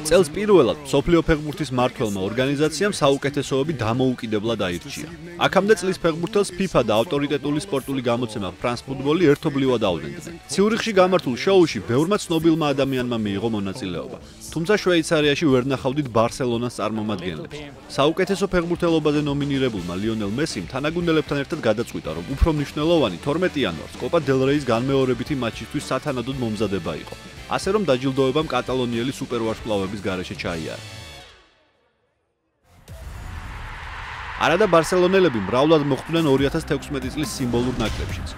წელს პირველად მსოფლიო ფეხბურთის მმართველმა ორგანიზაციამ საუკეთესოები დამოუკიდებლად აირჩია. აქამდე წლის ფეხბურთელს FIFA და ავტორიტეტული სპორტული გამოცემა France Football ერთობლივად აუდენდნენ. ციურიხში გამართულ შოუში ბევრმა ცნობილმა ადამიანმა მიიღო მონაწილეობა. თუმცა შვეიცარიაში ვერ ნახავდით ბარსელონას წარმომადგენლებს. საუკეთესო ფეხბურთელობაზე ნომინირებულმა ლიონელ მესიმ თანაგუნდელებთან ერთად გადაწყვიტა, რომ უფრო მნიშვნელოვანი 12 იანვარს კოპა დელ რეის განმეორებითი მატჩისთვის სათანადოდ მომზადება იყო. ასე რომ დაჯილდოებამ კატალონიელი სუპერვარსკვლავების გარეშე ჩაიარა. არადა ბარსელონელები მრავლად მოხვდნენ 2016 წლის სიმბოლურ ნაკრებშიც.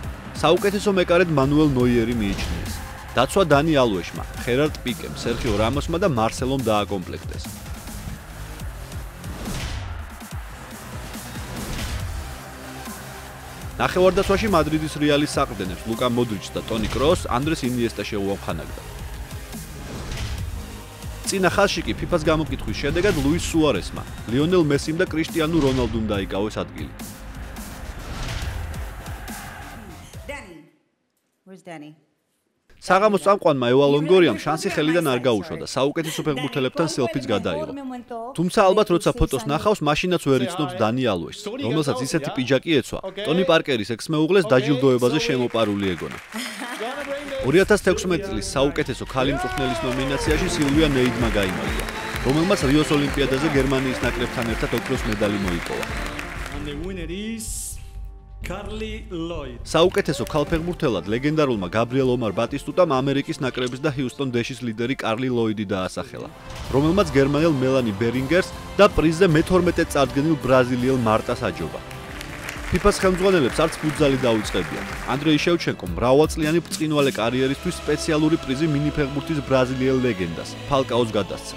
საუკეთესო მეკარედ მანუელ ნოიერი მიიჩნიეს. დაცვა დანი ალვეშმა, ხერარდ პიკემ, სერხიო რამოსმა და მარსელომ დააკომპლექტეს. ნახევარდაცვაში მადრიდის რეალის საყრდენებს ლუკა მოდრიჩს და ტონი კროოს ანდრეს ინიესტა შეუამხანაგდა. წინა ხაზში კი FIFA-ს გამოკითხვის შედეგად ლუის სუარესმა, ლიონელ მესიმ და კრისტიანუ რონალდუმ დაიკავეს ადგილი. საღამოს წამყვანმა ევა ლონგორიამ შანსი ხელიდან არ გაუშვა და საუკეთესო ფეხბურთელებთან სელფიც გადაიღო. თუმცა ალბათ როცა ფოტოს ნახავს, მაშინაც ვერ იცნობს დანი ალვეშს, რომელსაც ისეთი პიჯაკი ეცვა, ტონი პარკერის ექს-მეუღლეს დაჯილდოებაზე შემოპარული ეგონა. 2016 წლის საუკეთესო ქალი მწვრთნელის ნომინაციაში სილვია ნეიდმა გაიმარჯვა, რომელმაც რიოს ოლიმპიადაზე გერმანიის ნაკრებთან ერთად ოქროს მედალი მოიპოვა. საუკეთესო ქალ ფეხბურთელად ლეგენდარულმა გაბრიელ ომარ ბატისტუტამ ამერიკის ნაკრების და ჰიუსტონ დეშის ლიდერი კარლი ლოიდი დაასახელა, რომელმაც გერმანელ მელანი ბერინგერს და პრიზზე მე-12 წარდგენილ ბრაზილიელ მარტას აჯობა. FIFA-ს ხელმძღვანელებს არც ფუტზალი დაუწყებიათ. ანდრეი შევჩენკომ მრავალწლიანი ბრწყინვალე კარიერისთვის სპეციალური პრიზი მინიფეხბურთის ბრაზილიელ ლეგენდას, ფალკაოს გადასცა.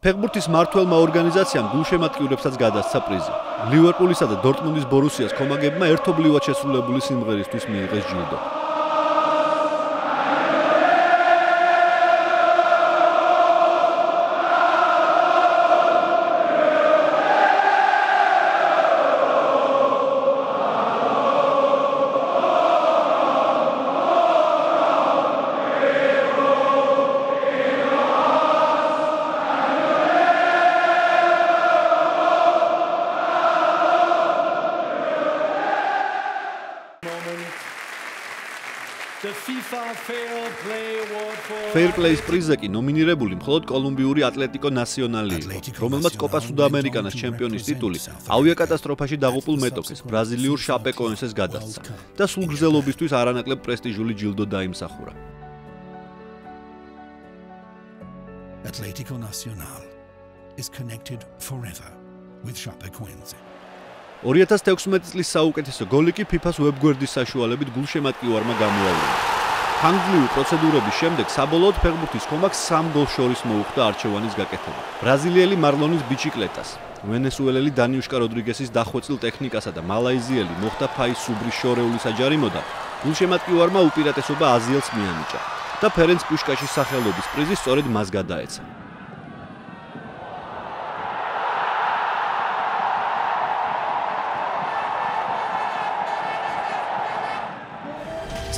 ფეხბურთის მმართველმა ორგანიზაციამ გულშემატკივრებსაც გადასცა პრიზი. ლივერპულისა და დორტმუნდის ბორუსიას კომაგებმა ერთობლივად შესრულებული სიმღერისთვის მიიღეს ჯილდო. Fair Play-ის პრიზზე კი ნომინირებული მხოლოდ კოლუმბიური ატლეტიკო ნასიონალი იყო, რომელმაც კოპა სუდამერიკანას ჩემპიონის ტიტული ავიაკატასტროფაში დაღუპულ მეტოქეს ბრაზილიურ შაპეკოენსეს გადასცა და სულგრძელობისთვის არანაკლებ პრესტიჟული ჯილდო დაიმსახურა. Atlético Nacional is connected forever with Chapecoense. 2016 წლის საუკეთესო გოლი კი FIFA-ს ვებგვერდის საშუალებით გულშემატკივარმა გამოავლინა. ხანგრძლივი პროცედურების შემდეგ საბოლოოდ ფეხბურთის ხომაგს 3 გოლს შორის მოუხდა არჩევანის გაკეთება. ბრაზილიელი მარლონის ბიჩიკლეტას, ვენესუელელი დანიუშკა როდრიგესის დახვეწილ ტექნიკასა და მალაიზიელი მოხდა ფაის სუბრის შორეული საჯარიმოდა, გულშემატკივარმა უპირატესობა აზიელს მიანიჭა და ფერენც პუშკაშის სახელობის პრიზი სწორედ მას გადაეცა.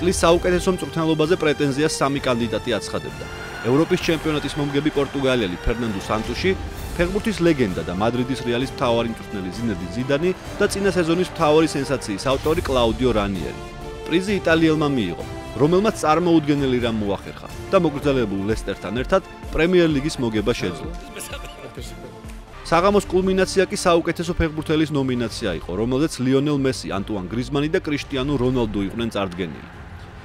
წლის საუკეთესო მწვრთნელობაზე პრეტენზიას 3 კანდიდატი აცხადებდა. ევროპის ჩემპიონატის მომგები პორტუგალიელი ფერნანდუ სანტუში, ფეხბურთის ლეგენდა და მადრიდის რეალის მთავარი მწვრთნელი ზინედინ ზიდანი და წინა სეზონის მთავარი სენსაციის ავტორი კლაუდიო რანიერი. პრიზი იტალიელმა მიიღო, რომელმაც წარმოუდგენელი რამ მოახერხა და მოგრძალებულ ლესტერთან ერთად პრემიერ ლიგის მოგება შეძლო. საღამოს კულმინაცია კი საუკეთესო ფეხბურთელის ნომინაცია იყო, რომელზეც ლიონელ მესი, ანტუან გრიზმანი და კრისტიანუ რონალდუ იყვნენ წარდგენილი.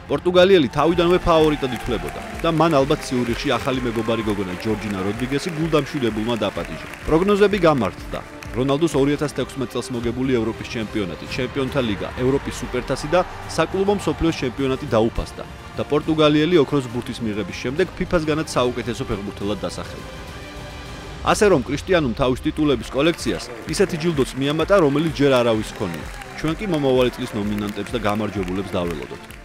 პორტუგალიელი თავიდანვე ფავორიტად ითვლებოდა და მან ალბათ ციურიხში ახალი მეგობარი გოგონა ჯორჯინა როდრიგესი გულდამშვიდებულმა დაპატიჟა. პროგნოზები გამართდა. რონალდუს 2016 წელს მოგებული ევროპის ჩემპიონატი, ჩემპიონთა ლიგა, ევროპის სუპერთასი და საკლუბო მსოფლიოს ჩემპიონატი დაუფასდა და პორტუგალიელი ოქროს ბურთის მიღების შემდეგ FIFA-სგანაც საუკეთესო ფეხბურთელად დასახელდა. ასე რომ კრისტიანომ თავის ტიტულების კოლექციას ისეთი ჯილდოც მიამატა, რომელიც ჯერ არავის ჰქონია. ჩვენ კი მომავალი წლის ნომინანტებს და გამარჯვებულებს დაველოდოთ.